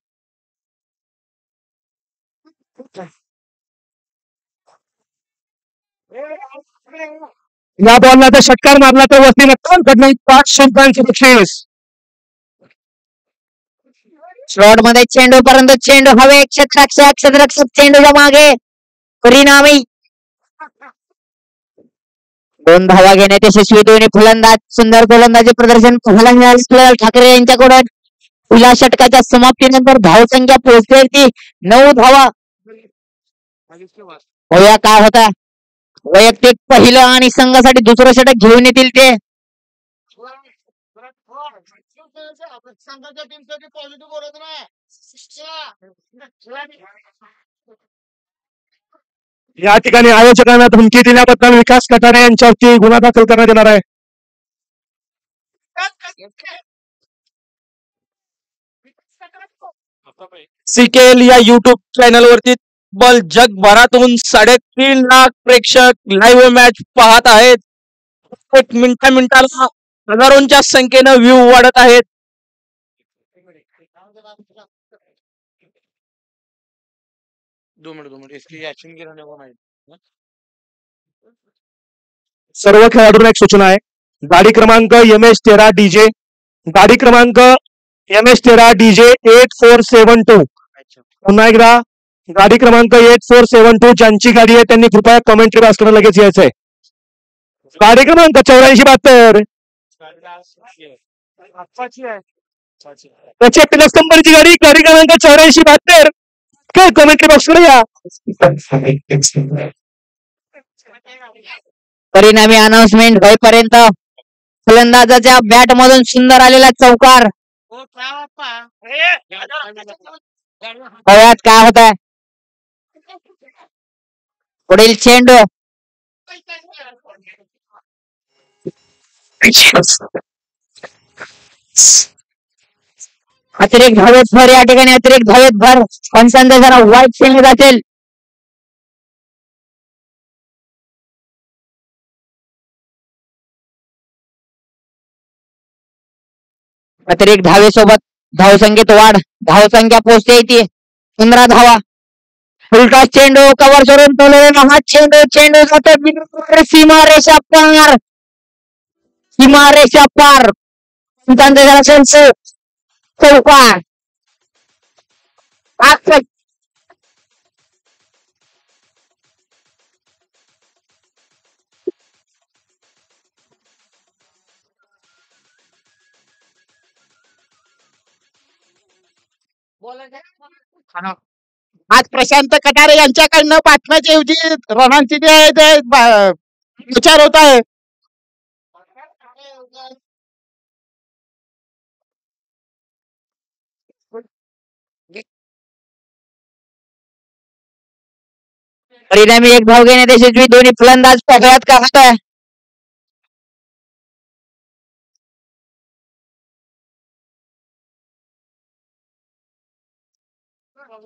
या बॉलला तर षटकार मारला तर वसनी कडनं 5 षटकांचे बक्षीस. स्लॉट मध्ये चेंडू, परंतु चेंडू हवे, क्षेत्ररक्षक चेंडूच्या मागे. परिणामी 2 धावा घेण्यात यशस्वी दोन्ही फलंदाज. सुंदर गोलंदाजी प्रदर्शन पाहायला मिळाले ठाकरे यांच्याकडून. पहिल्या षटकाच्या समाप्तीनंतर धावसंख्या पोहोचली 9 धावा. होया काय होता, वैयक्तिक पहिलं आणि संघासाठी दुसरं षटक घेऊन येतील ते. या ठिकाणी आयोजकांना धमकी दिल्याबद्दल विकास कटारे यांच्यावरती गुन्हा दाखल करण्यात येणार आहे. सीकेएल या युट्यूब चॅनल वरती बल जगभरातून 3.5 लाख प्रेक्षक लाईव्ह मॅच पाहत आहेत. प्रत्येक मिनिटाला हजारोंच्या संख्येनं व्ह्यू वाढत आहेत. सर्व खेळाडूंना एक सूचना आहे. गाडी क्रमांक MS13 DJ, गाडी क्रमांक MS13 DJ 8472. पुन्हा एकदा गाडी क्रमांक 8472 ज्यांची गाडी आहे त्यांनी कृपया कमेंट्री वाचताना लगेच यायचंय. गाडी क्रमांक 8472 त्याची प्लस कंपनीची गाडी, गाडी क्रमांक 8472 काय कमेंट्री बॉक्सकडे या. परिणामी अनाउन्समेंट होईपर्यंत फलंदाजाच्या बॅट मधून सुंदर आलेला चौकार. हव्यात काय होत आहे, पुढील चेंडू अतिरिक्त धावेत भर. या ठिकाणी अतिरिक्त धावेत भर. पंचांचा जरा वाईट खेळले जातील. अतिरिक्त धावेसोबत धावसंख्येत वाढ. धावसंख्या पोहोचते येते 15 धावा. उलटा चेंडू कव्हर सोडून टोललेला हा चेंडू, चेंडू जातो सीमारेषा पार. सीमारेषा पार. पंचांचा जरा चौकार. आज प्रशांत कटारे यांच्याकडनं पाठवायच्या ऐवजी रनांची विचार होत आहे. परिणामी 1 धाव घेण्यात यशस्वी दोन्ही फलंदाज. पगळ्यात का होत आहे,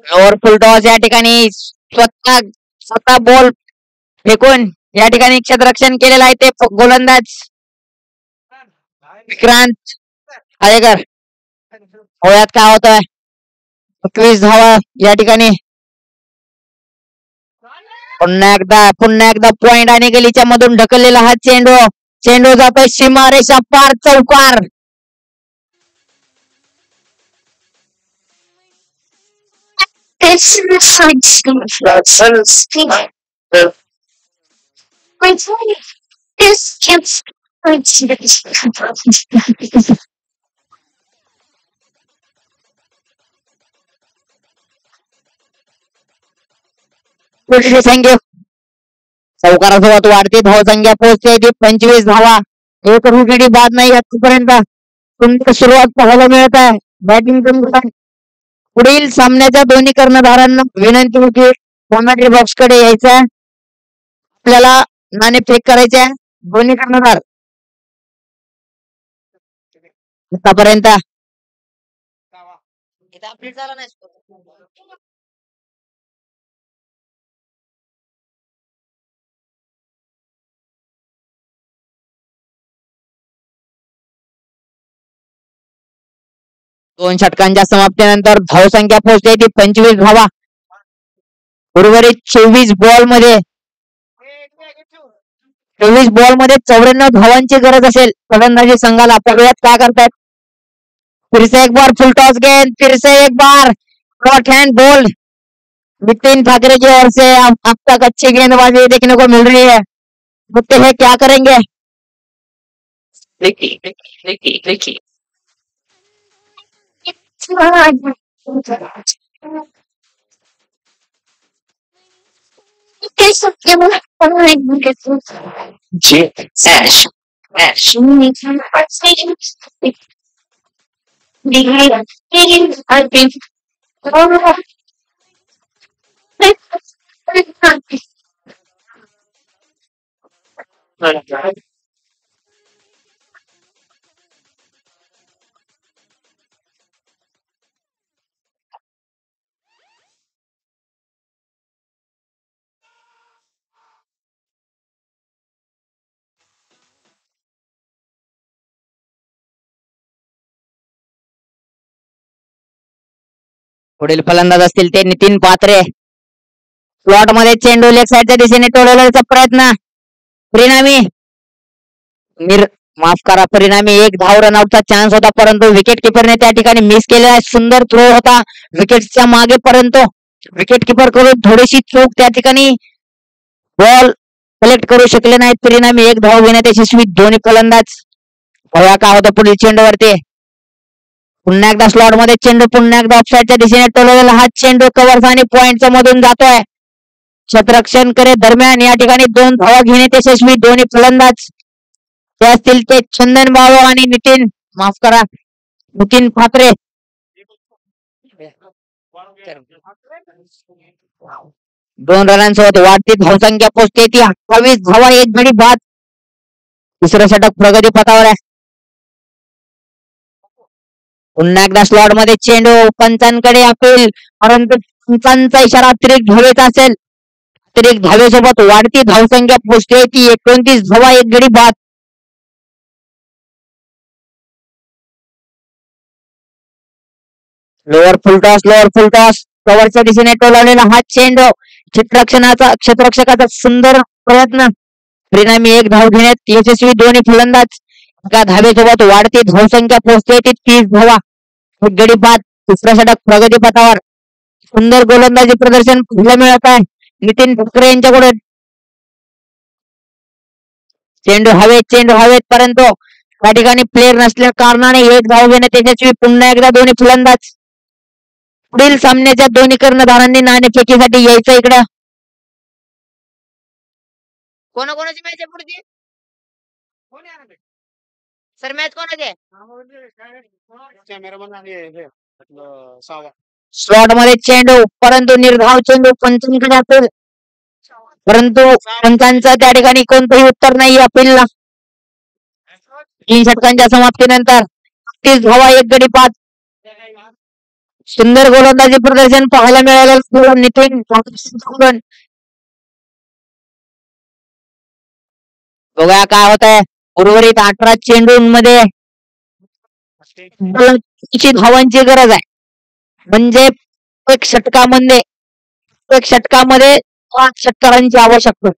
ओव्हरफुल टॉस. या ठिकाणी स्वतः बॉल फेकून या ठिकाणी क्षेत्ररक्षण केलेलं आहे ते गोलंदाज विक्रांत आयेकर. होयात काय होत आहे, 21 धावा या ठिकाणी. पुन्हा एकदा पॉइंट आणि गलीच्या मधून ढकललेला हा चेंडू चेंडू जातोय सीमारेषा पार चौकार. थँक्यू. चौकारासोबत वाढती धावसंख्या पोहोचते ती 25 धावा. एक विकेटी बाद नाही आतापर्यंत. तुमची सुरुवात पाहायला मिळत आहे बॅटिंग. पुढील सामन्याच्या दोन्ही कर्णधारांना विनंती होती कॉमेंट्री बॉक्स कडे यायचं आहे. आपल्याला नाणेफेक करायचे आहे. दोन्ही कर्णधार आतापर्यंत अपडेट झाला नाही दोन षटकांच्या समाप्तीनंतर धावसंख्या पोहोचते ती 25 धावा. उर्वरित 24 बॉल मध्ये 94 धावांची गरज असेल फलंदाजी संघाला. बघूयात काय करतायत. फिर से एक बार फुल टॉस गेंद. फिर से एक बार short hand bowled. Nitin Thackeray की ओर से अब तक अच्छी गेंदबाजी देखने को मिल रही है. देखते हैं क्या करेंगे. पुढील फलंदाज असतील ते नितीन पात्रे. स्लॉट मध्ये चेंडू लेग साईडच्या दिशेने टोलवण्याचा प्रयत्न. परिणामी एक धाव रनआउटचा चान्स होता परंतु विकेट किपरने त्या ठिकाणी मिस केलेला. सुंदर थ्रो होता विकेटच्या मागे परंतु विकेट किपर कडून थोडीशी चूक. त्या ठिकाणी बॉल कलेक्ट करू शकले नाहीत. परिणामी एक धाव घेण्यात यशस्वी दोन्ही फलंदाज. बघा काय होतं पुढील चेंडूवरती. पुन्हा एकदा स्लॉट मध्ये चेंडू. पुन्हा एकदा ऑफसाईडच्या दिशेने टोलवलेला हा चेंडू कव्हर्स आणि पॉइंटच्या मधून जातोय. क्षेत्ररक्षण करे दरम्यान या ठिकाणी 2 धावा घेण्यात यशस्वी दोन्ही फलंदाज. ते असतील ते चंदन बाबू आणि नितीन ठाकरे. 2 रनांसोबत वाढती धावसंख्या पोहोचते ती 28 धावा. एक गडी बाद. दुसरं षटक प्रगती पथावर आहे. पुन्हा एकदा स्लॉट मध्ये चेंडू. पंचांकडे अपील परंतु पंचांचा इशारा अतिरिक्त धावेचा असेल. अतिरिक्त धावेसोबत वाढती धावसंख्या पोहोचते ती 29 धावा. एक गडी बाद. लोअर फुल टॉस कव्हरच्या दिशेने टोलावलेला हा चेंडू. क्षेत्ररक्षकाचा सुंदर प्रयत्न. परिणामी एक धाव घेण्यात यशस्वी दोन्ही फलंदाज. एका धावेसोबत वाढती धावसंख्या पोहोचते ती 30 धावा. एक गडी बाद. दुसरा षटक प्रगती पथावर. सुंदर गोलंदाजी प्रदर्शन पाहायला मिळत आहे नितीन ठाकरे यांच्याकडून. चेंडू हवेत परंतु त्या ठिकाणी प्लेअर नसल्या कारणाने एक धाव घेण्यात यशस्वी पुन्हा एकदा दोन्ही फलंदाज. पुढील सामन्याच्या दोन्ही कर्णधारांनी नाणेफेकीसाठी यायचं इकडं. कोणाकोणाची मॅच आहे पुढची सर. मॅच कोणाची आहे. स्लॉट मध्ये चेंडू परंतु निर्धाव चेंडू पंचांकडे असेल परंतु पंचांचं त्या ठिकाणी कोणतंही उत्तर नाही अपीलला. 3 षटकांच्या समाप्तीनंतर 30 धावा. एक गडी बाद. सुंदर गोलंदाजी प्रदर्शन पाहायला मिळालं नितीन ठाकरे. बघा काय होत आहे. उर्वरित 18 चेंडूंमध्ये धावांची गरज आहे. म्हणजे एक षटकामध्ये 5 षटकारांची आवश्यकता.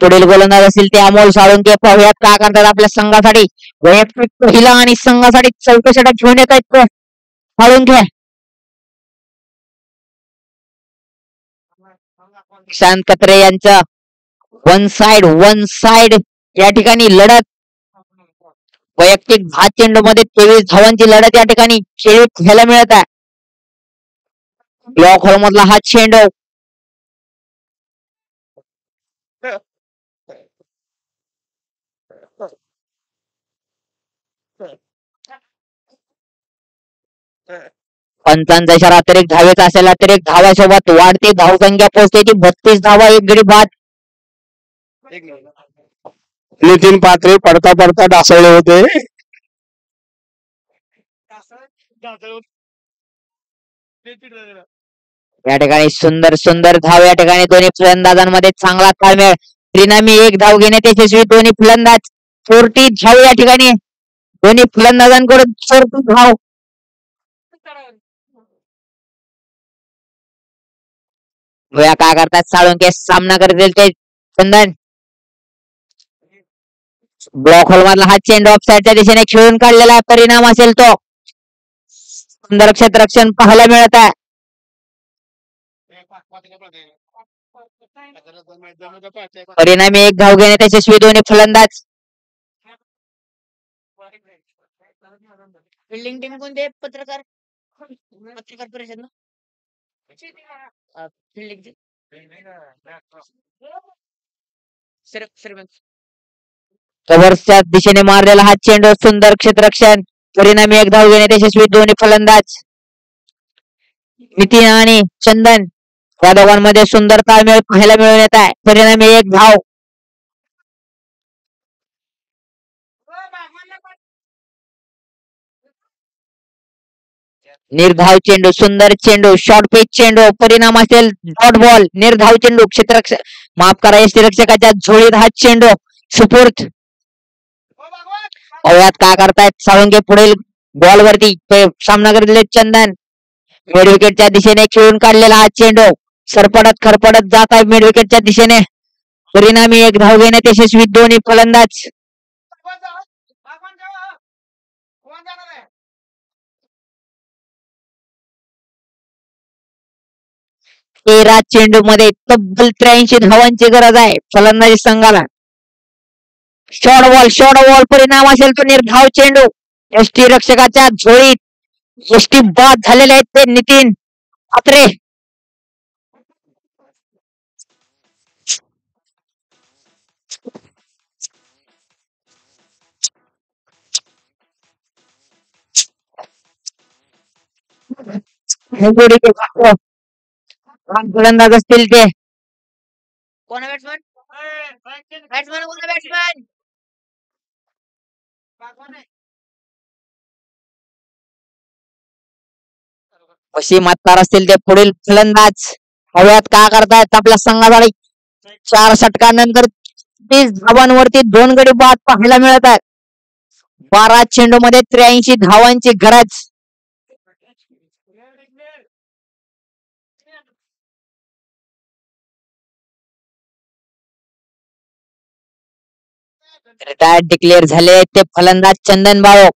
पुढील गोलंदाज असतील ते अमोल साळुंके. पाहुयात काय करतात आपल्या संघासाठी. वैयक्तिक पहिला आणि संघासाठी 4थं षटक घेऊन येत आहेत साळुंके. शांत कत्रे यांचं वन साइड या ठिकाणी लढत. वैयक्तिक 10 चेंडू मध्ये 23 धावांची लढत या ठिकाणी खेळी खेळायला मिळत आहे. ब्लॉक हॉल मधला हा चेंडू पंचांचा इशारा. अतिरिक्त धावेचा असेल. अतिरिक्त धावासोबत वाढती धावसंख्या पोहोचते ती 32 धावा. एक गडी बाद. नितीन पात्रे पडता पडता ढासळले होते. या ठिकाणी सुंदर धाव. या ठिकाणी दोन्ही फलंदाजांमध्ये चांगला ताळमेळ. परिणामी 1 धाव घेण्यात यशस्वी दोन्ही फलंदाज. 40 धाव या ठिकाणी दोन्ही फलंदाजांकडून. 40 धाव. काय करतात साळुंके. सामना करतील ते चंदन. ब्लॉक होल मधला हा चेंडू ऑफसाईडच्या दिशेने खेळून काढलेला परिणाम असेल तो. सुंदर क्षेत्ररक्षण पाहायला मिळत आहे. परिणामी 1 धाव घेण्यात यशस्वी दोन्ही फलंदाज. फिल्डिंग टीम कोणते पत्रकार परिषद फिल्डिंग कव्हर्सच्या दिशेने मारलेला हा चेंडू. सुंदर क्षेत्ररक्षण. परिणामी 1 धाव घेण्यात यशस्वी दोन्ही फलंदाज. नितीन आणि चंदन या दोघांमध्ये सुंदर ताळमेळ पाहायला मिळून येत आहे. परिणामी 1 धाव. निर्धाव चेंडू. सुंदर चेंडू. शॉर्ट पिच चेंडू. परिणाम असेल डॉट बॉल. निर्धाव चेंडू. क्षेत्ररक्षक माफ करा यष्टीरक्षकाच्या झोळीत हा चेंडू सुपूर्त. पाहुयात काय करतायत साळुंके. पुढील बॉल वरती सामना करतील चंदन. मिड विकेटच्या दिशेने खेळून काढलेला हा चेंडू सरपडत खरपडत जात आहे मिड विकेटच्या दिशेने. परिणामी 1 धाव घेण्यात यशस्वी दोन्ही फलंदाज. 13 चेंडू मध्ये तब्बल 83 धावांची गरज आहे फलंदाजी संघाला. Short ball. परिणाम असेल तो निर्धाव चेंडू. यष्टी रक्षकाच्या झोळीत यष्टी बाद झालेले आहेत ते नितीन पात्रे. फलंदाज असतील ते. कोण बॅट्समन कोण बॅट्समन अशी मातकार असतील ते पुढील फलंदाज. हव्यात काय करतायत आपल्या संघासाठी. 4 षटकानंतर 30 धावांवरती 2 गडी बाद पाहायला मिळत आहेत. 12 चेंडू मध्ये 83 धावांची गरज. रिटायर्ड डिक्लेअर झाले ते फलंदाज चंदन भाऊ.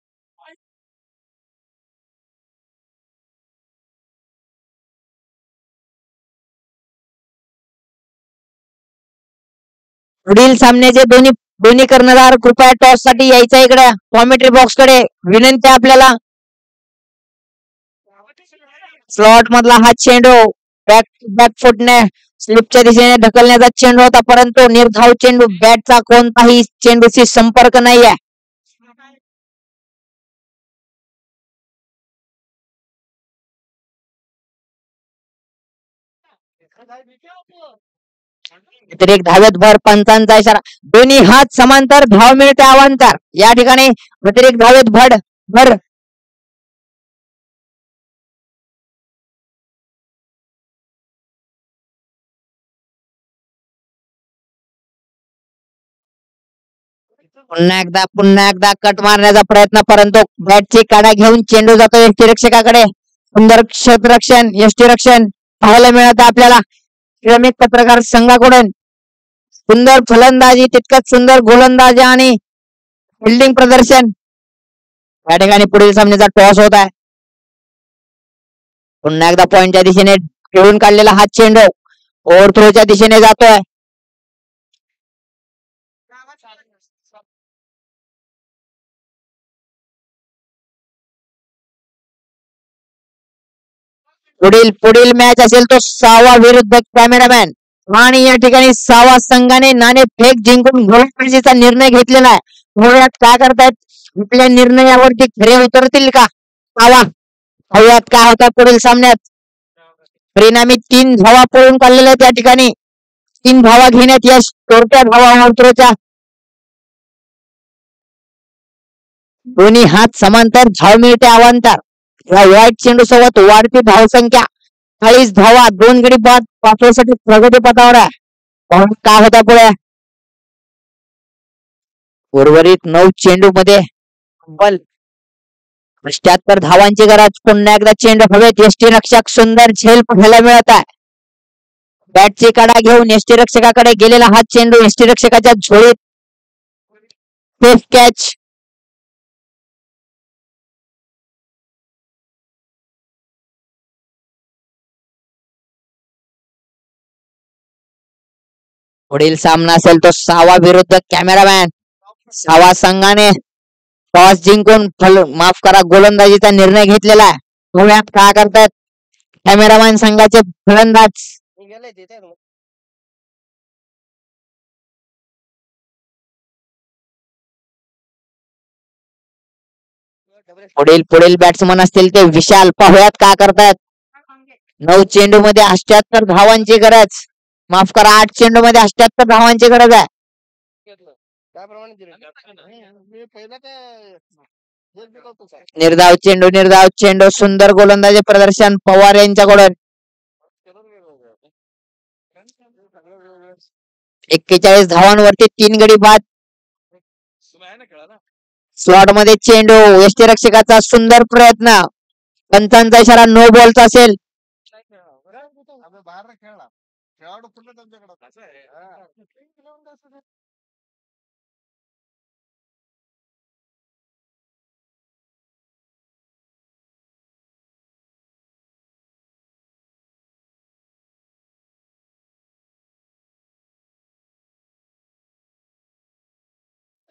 पुढील सामन्याचे दोन्ही कर्णधार कृपया टॉस साठी यायचा इकडे कॉमेंट्री बॉक्स कडे. विनंती आपल्याला. स्लॉट मधला हा चेंडू बॅक फुटने स्लिपच्या दिशेने ढकलण्याचा चेंडू होता परंतु निर्धाव चेंडू. बॅटचा कोणताही चेंडूशी संपर्क नाहीये. एक धावेत भर. पंचांचा इशारा. दोन्ही हात समांतर. धाव मिळते अवांतर. या ठिकाणी व्यतिरिक्त धावेत भर. पुन्हा एकदा कट मारण्याचा प्रयत्न परंतु बॅटची काढा घेऊन चेंडू जातो यष्टीरक्षकाकडे. सुंदर क्षेत्ररक्षण यष्टीरक्षण पाहायला मिळत आपल्याला श्रमिक पत्रकार संघाकडून सुंदर फलंदाजी तितकंच सुंदर गोलंदाजी आणि फिल्डिंग प्रदर्शन या ठिकाणी पुढील सामन्याचा टॉस होत आहे पुन्हा एकदा पॉइंटच्या दिशेने खेळून काढलेला हा चेंडू ओव्हरथ्रोच्या दिशेने जातोय पुढील पुढील मॅच असेल तो 6वा विरुद्ध कॅमेरामॅन आणि या ठिकाणी 6वा संघाने नाणेफेक जिंकून गोलंदाजीचा निर्णय घेतलेला आहे पाहुयात काय करतायत आपल्या निर्णयावरती खरे उतरतील का पाहुयात काय होता पुढील सामन्यात परिणामी 3 धावा पळून काढलेल्या त्या ठिकाणी 3 धावा घेण्यात यश चोरट्या धावा ओव्हरथ्रोच्या दोन्ही हात समांतर धाव मिळते अवांतर या वाईट चेंडू सोबत वाढती धावसंख्या 40 धावा 2 गडी बाद पाचव्यासाठी प्रगती पथावर आहे काय होता पुढे उर्वरित 9 चेंडू मध्ये 78 धावांची गरज पुन्हा एकदा चेंडू हवेत यष्टीरक्षक सुंदर झेल पाहायला मिळत आहे बॅटची कडा घेऊन यष्टीरक्षकाकडे गेलेला हा चेंडू यष्टीरक्षकाच्या झोळीत सेफ कॅच पुढील सामना असेल तो 6वा विरुद्ध कॅमेरामॅन 6वा संघाने टॉस जिंकून माफ करा गोलंदाजीचा निर्णय घेतलेला आहे पुण्यात काय करतात कॅमेरामॅन संघाचे फलंदाज पुढील पुढील बॅट्समन असतील ते विशाल पाहुयात काय करतात 9 चेंडू मध्ये 78 धावांची गरज माफ करा 8 चेंडू मध्ये 78 धावांची गरज आहे निर्धाव चेंडू सुंदर गोलंदाजी प्रदर्शन पवार यांच्याकडून 41 धावांवरती 3 गडी बाद स्लॉट मध्ये चेंडू यष्टीरक्षकाचा सुंदर प्रयत्न पंचांचा इशारा नो बॉलचा असेल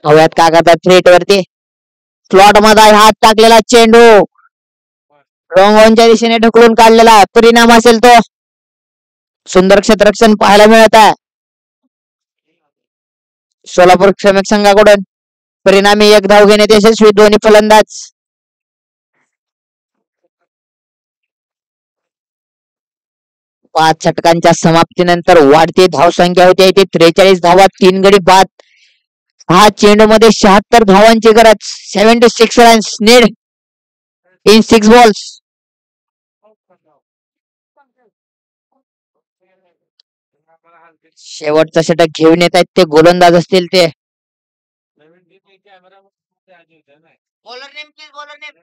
हव्यात काय करतात थ्रेट वरती स्लॉट मध्ये हात टाकलेला चेंडू रॉंगॉनच्या दिशेने ढकलून काढलेला परिणाम असेल तो सुंदर क्षेत्ररक्षण पाहायला मिळत आहे सोलापूर श्रमिक संघाकडून परिणामी 1 धाव घेण्यात यशस्वी दोन्ही फलंदाज 5 षटकांच्या समाप्तीनंतर वाढती धावसंख्या होती इथे 43 धावा 3 गडी बाद 6 चेंडू मध्ये 76 धावांची गरज 76 रन्स नीड इन 6 बॉल्स शेवटचा षटक घेऊन येत आहेत ते गोलंदाज असतील ते bowler name please bowler name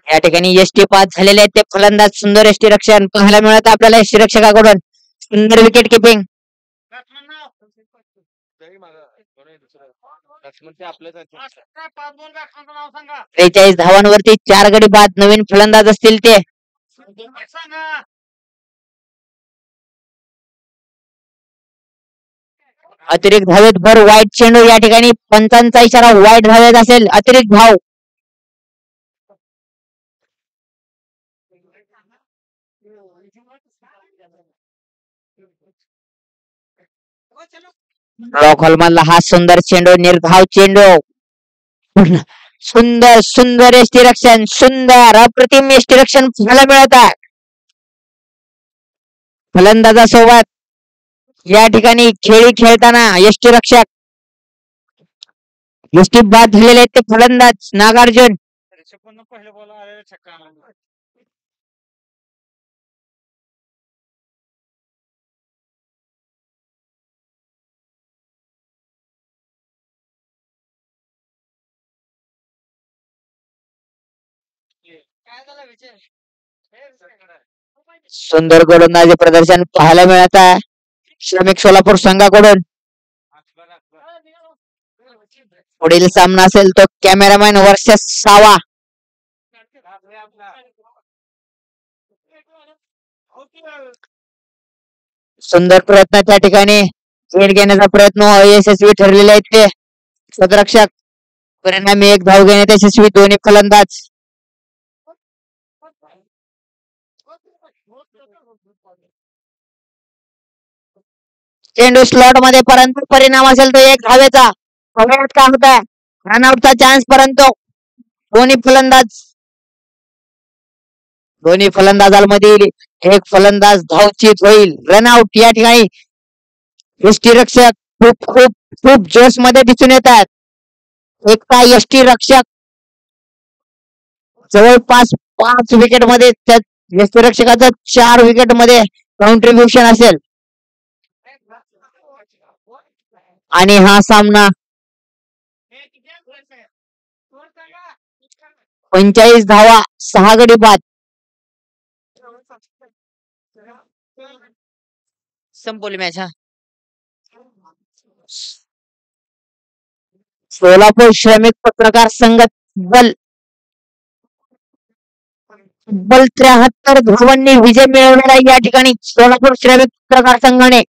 या ठिकाणी यष्टी पास झालेले आहेत ते फलंदाज सुंदर यष्टी रक्षण पाहायला मिळत आपल्याला यष्टी रक्षकाकडून सुंदर विकेट किपिंग. 43 धावांवरती 4 गडी बाद. नवीन फलंदाज असतील ते. अतिरिक्त धावेत भर वाईट चेंडू या ठिकाणी पंचांचा इशारा वाईट धावेत असेल. अतिरिक्त धाव. रॉक हॉल मधला हा सुंदर चेंडू निर्धाव चेंडू. सुंदर सुंदर यष्टीरक्षण सुंदर अप्रतिम यष्टीरक्षण पाहायला मिळत आहे फलंदाजासोबत. या ठिकाणी खेळी खेळताना यष्टीरक्षक यष्टी बाद झालेले आहेत ते फलंदाज नागार्जुन. सुंदर गोलंदाजी प्रदर्शन पाहायला मिळत आहे श्रमिक सोलापूर संघाकडून. पुढील सामना असेल तो कॅमेरामॅन वर्सेस सावा. सुंदर प्रयत्न त्या ठिकाणी थेट घेण्याचा प्रयत्न यशस्वी ठरलेले आहेत ते क्षेत्ररक्षक. परिणामी 1 धाव घेण्यात यशस्वी दोन्ही फलंदाज. चेंडू स्लॉट मध्ये परंतु परिणाम असेल तो 1 धावेचा. बघूयात काय होत आहे. रनआउटचा चान्स परंतु दोन्ही फलंदाजांमधील एक फलंदाज धावचीत होईल. रनआउट या ठिकाणी यष्टीरक्षक खूप खूप खूप जोश मध्ये दिसून येतात. एकटा यष्टीरक्षक जवळपास 5 विकेट मध्ये यष्टीरक्षकाचं 4 विकेट मध्ये कॉन्ट्रीब्युशन असेल. आणि हा सामना 45 धावा 6 गडी बाद. संपवली मॅच. हा सोलापूर श्रमिक पत्रकार संघ बल 73 धावांनी विजय मिळवलेला या ठिकाणी सोलापूर श्रमिक पत्रकार संघाने.